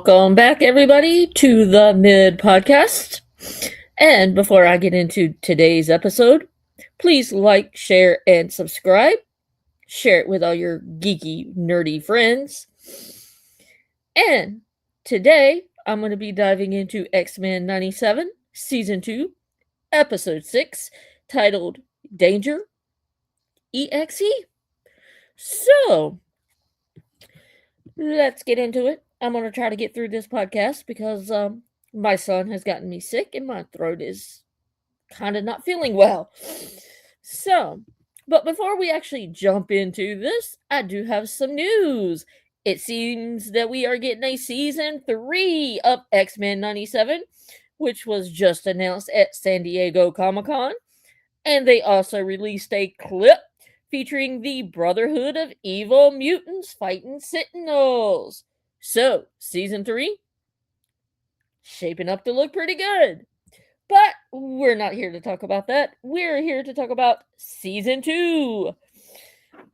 Welcome back, everybody, to the Mid Podcast. And before I get into today's episode, please like, share, and subscribe. Share it with all your geeky, nerdy friends. And today, I'm going to be diving into X-Men 97, Season 2, Episode 6, titled Danger EXE. So, let's get into it. I'm going to try to get through this podcast because my son has gotten me sick and my throat is kind of not feeling well. So, but before we actually jump into this, I do have some news. It seems that we are getting a season 3 of X-Men 97, which was just announced at San Diego Comic-Con. And they also released a clip featuring the Brotherhood of Evil Mutants fighting Sentinels. So, season 3, shaping up to look pretty good. But we're not here to talk about that. We're here to talk about season 2.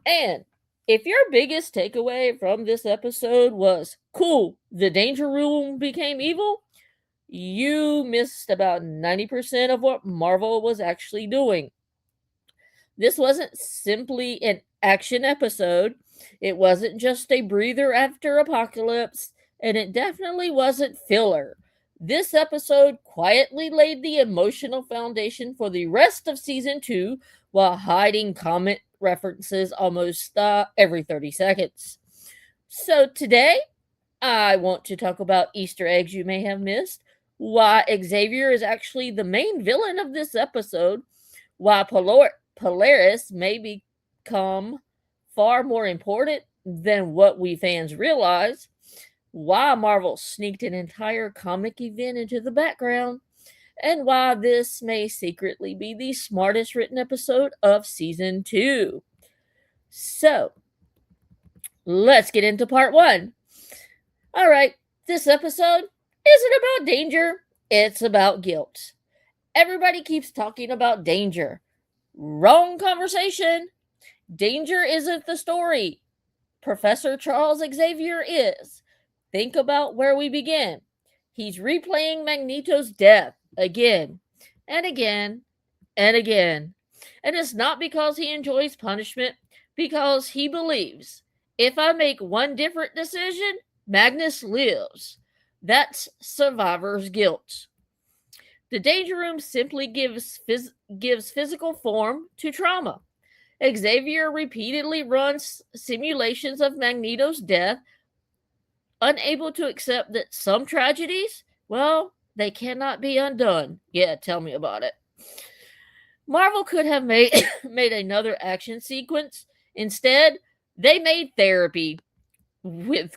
And if your biggest takeaway from this episode was, cool, the Danger Room became evil, you missed about 90% of what Marvel was actually doing. This wasn't simply an action episode. It wasn't just a breather after Apocalypse, and it definitely wasn't filler. This episode quietly laid the emotional foundation for the rest of season 2 while hiding comic references almost every 30 seconds. So today, I want to talk about Easter eggs you may have missed, why Xavier is actually the main villain of this episode, why Polaris may become far more important than what we fans realize, why Marvel sneaked an entire comic event into the background, and why this may secretly be the smartest written episode of season 2. So, let's get into part 1. Alright, this episode isn't about danger, it's about guilt. Everybody keeps talking about danger. Wrong conversation. Danger isn't the story. Professor Charles Xavier is. Think about where we begin. He's replaying Magneto's death again and again and again. And it's not because he enjoys punishment, because he believes if I make one different decision, Magnus lives. That's survivor's guilt. The Danger Room simply gives physical form to trauma. Xavier repeatedly runs simulations of Magneto's death, unable to accept that some tragedies, well, they cannot be undone. Yeah, tell me about it. Marvel could have made another action sequence. Instead, they made therapy with,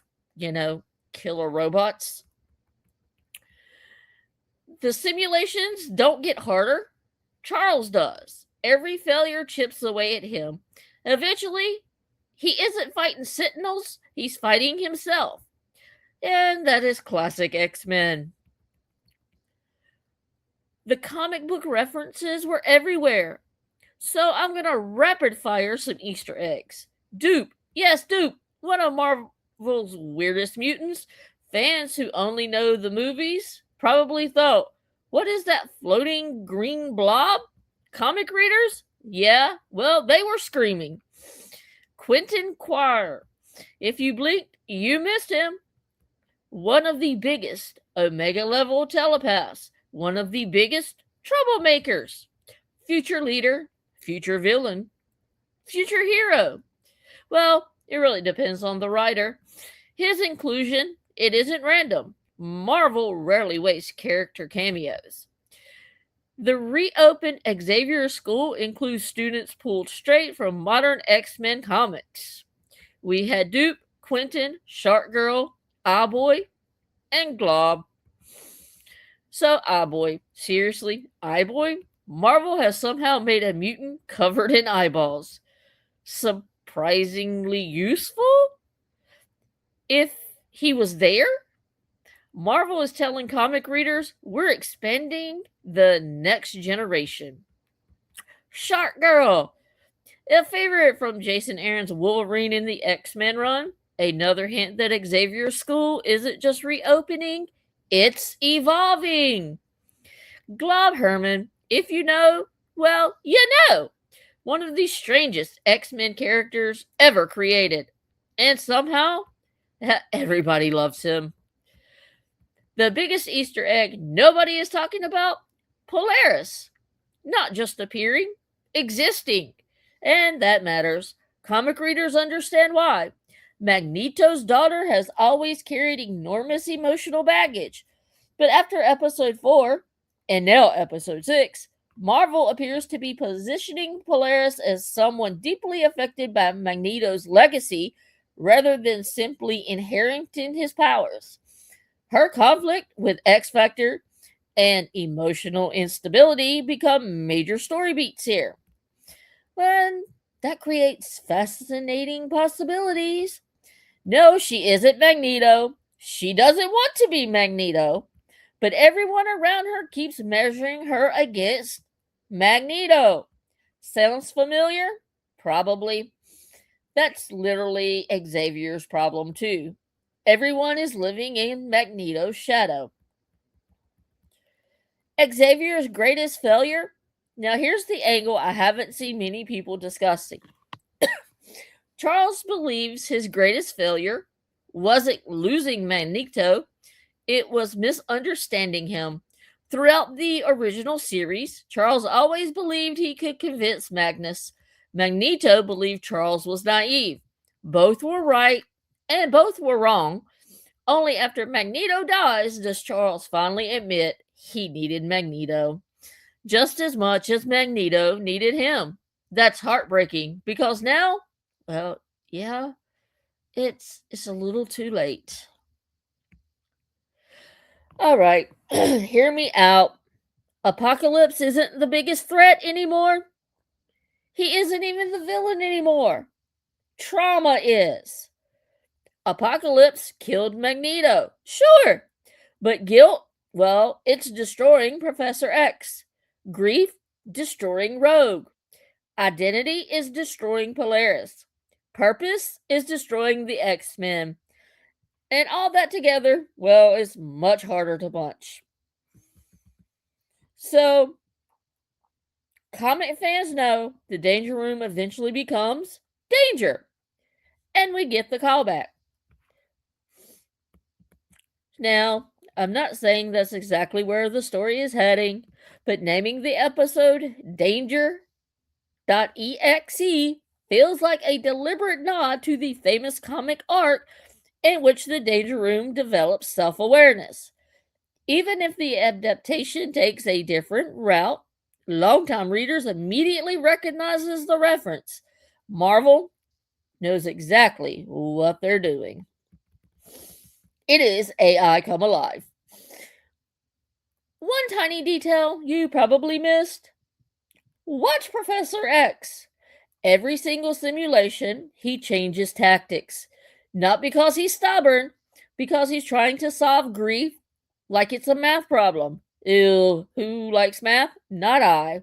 killer robots. The simulations don't get harder. Charles does. Every failure chips away at him. Eventually, he isn't fighting Sentinels, he's fighting himself. And that is classic X-Men. The comic book references were everywhere. So I'm going to rapid fire some Easter eggs. Dupe. Yes, Dupe. One of Marvel's weirdest mutants. Fans who only know the movies probably thought, what is that floating green blob? Comic readers? Yeah, well, they were screaming. Quentin Quire. If you blinked, you missed him. One of the biggest Omega level telepaths. One of the biggest troublemakers. Future leader, future villain, future hero. Well, it really depends on the writer. His inclusion, it isn't random. Marvel rarely wastes character cameos. The reopened Xavier School includes students pulled straight from modern X-Men comics. We had Dupe, Quentin, Shark Girl, Eye-Boy, and Glob. So, Eye-Boy. Seriously, Eye-Boy? Marvel has somehow made a mutant covered in eyeballs. Surprisingly useful? If he was there? Marvel is telling comic readers, we're expanding the next generation. Shark Girl, a favorite from Jason Aaron's Wolverine in the X-Men run. Another hint that Xavier's school isn't just reopening, it's evolving. Glob Herman, if you know, well, you know. One of the strangest X-Men characters ever created. And somehow, everybody loves him. The biggest Easter egg nobody is talking about? Polaris. Not just appearing, existing. And that matters. Comic readers understand why. Magneto's daughter has always carried enormous emotional baggage. But after episode 4, and now episode 6, Marvel appears to be positioning Polaris as someone deeply affected by Magneto's legacy rather than simply inheriting his powers. Her conflict with X Factor and emotional instability become major story beats here. And that creates fascinating possibilities. No, she isn't Magneto. She doesn't want to be Magneto. But everyone around her keeps measuring her against Magneto. Sounds familiar? Probably. That's literally Xavier's problem, too. Everyone is living in Magneto's shadow. Xavier's greatest failure? Now, here's the angle I haven't seen many people discussing. Charles believes his greatest failure wasn't losing Magneto, it was misunderstanding him. Throughout the original series, Charles always believed he could convince Magnus. Magneto believed Charles was naive. Both were right and both were wrong. Only after Magneto dies does Charles finally admit he needed Magneto just as much as Magneto needed him. That's heartbreaking because now, well, yeah, it's a little too late. All right, hear me out. Apocalypse isn't the biggest threat anymore. He isn't even the villain anymore. Trauma is. Apocalypse killed Magneto. Sure. But guilt, well, it's destroying Professor X. Grief, destroying Rogue. Identity is destroying Polaris. Purpose is destroying the X-Men. And all that together, well, is much harder to punch. So, comic fans know the Danger Room eventually becomes Danger. And we get the callback. Now, I'm not saying that's exactly where the story is heading, but naming the episode Danger.exe feels like a deliberate nod to the famous comic arc in which the Danger Room develops self awareness. Even if the adaptation takes a different route, longtime readers immediately recognizes the reference. Marvel knows exactly what they're doing. It is AI come alive. One tiny detail you probably missed. Watch Professor X. Every single simulation, he changes tactics. Not because he's stubborn, because he's trying to solve grief like it's a math problem. Ew, who likes math? Not I.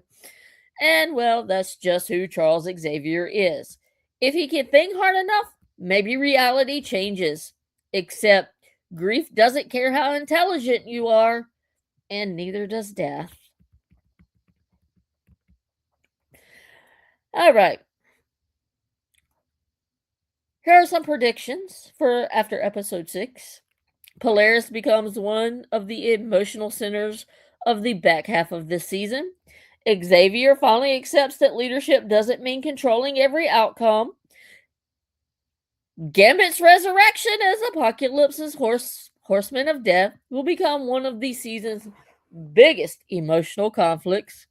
And well, that's just who Charles Xavier is. If he can think hard enough, maybe reality changes. Except grief doesn't care how intelligent you are, and neither does death. All right. Here are some predictions for after episode 6. Polaris becomes one of the emotional centers of the back half of this season. Xavier finally accepts that leadership doesn't mean controlling every outcome. Gambit's resurrection as Apocalypse's horseman of death will become one of the season's biggest emotional conflicts.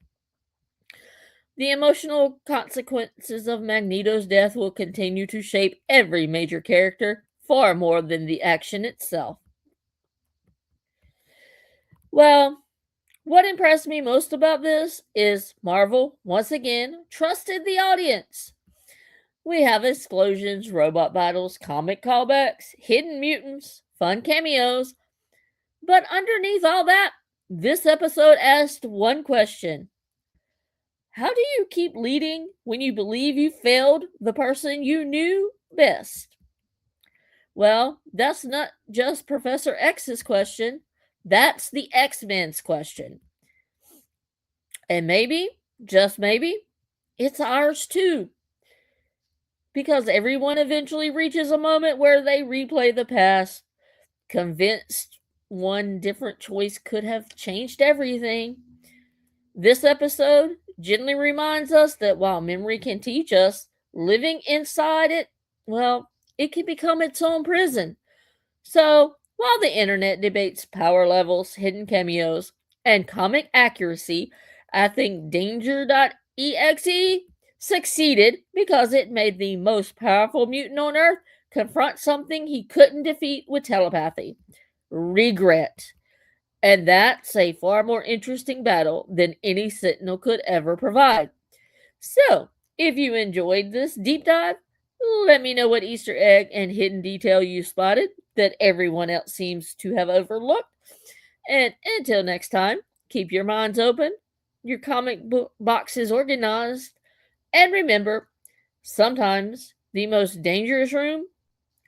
The emotional consequences of Magneto's death will continue to shape every major character far more than the action itself. Well, what impressed me most about this is Marvel, once again, trusted the audience. We have explosions, robot battles, comic callbacks, hidden mutants, fun cameos. But underneath all that, this episode asked one question. How do you keep leading when you believe you failed the person you knew best? Well, that's not just Professor X's question, that's the X-Men's question. And maybe, just maybe, it's ours too. Because everyone eventually reaches a moment where they replay the past, convinced one different choice could have changed everything. This episode gently reminds us that while memory can teach us, living inside it, well, it can become its own prison. So, while the internet debates power levels, hidden cameos, and comic accuracy, I think Danger.exe succeeded because it made the most powerful mutant on Earth confront something he couldn't defeat with telepathy: regret. And that's a far more interesting battle than any Sentinel could ever provide. So, if you enjoyed this deep dive, let me know what Easter egg and hidden detail you spotted that everyone else seems to have overlooked. And until next time, keep your minds open, your comic book boxes organized, and remember, sometimes the most dangerous room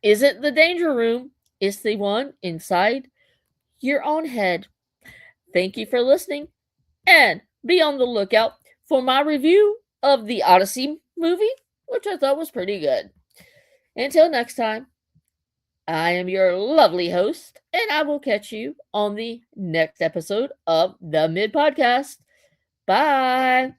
isn't the danger room, it's the one inside your own head. Thank you for listening, and be on the lookout for my review of the Odyssey movie, which I thought was pretty good. Until next time, I am your lovely host, and I will catch you on the next episode of the Mid Podcast. Bye.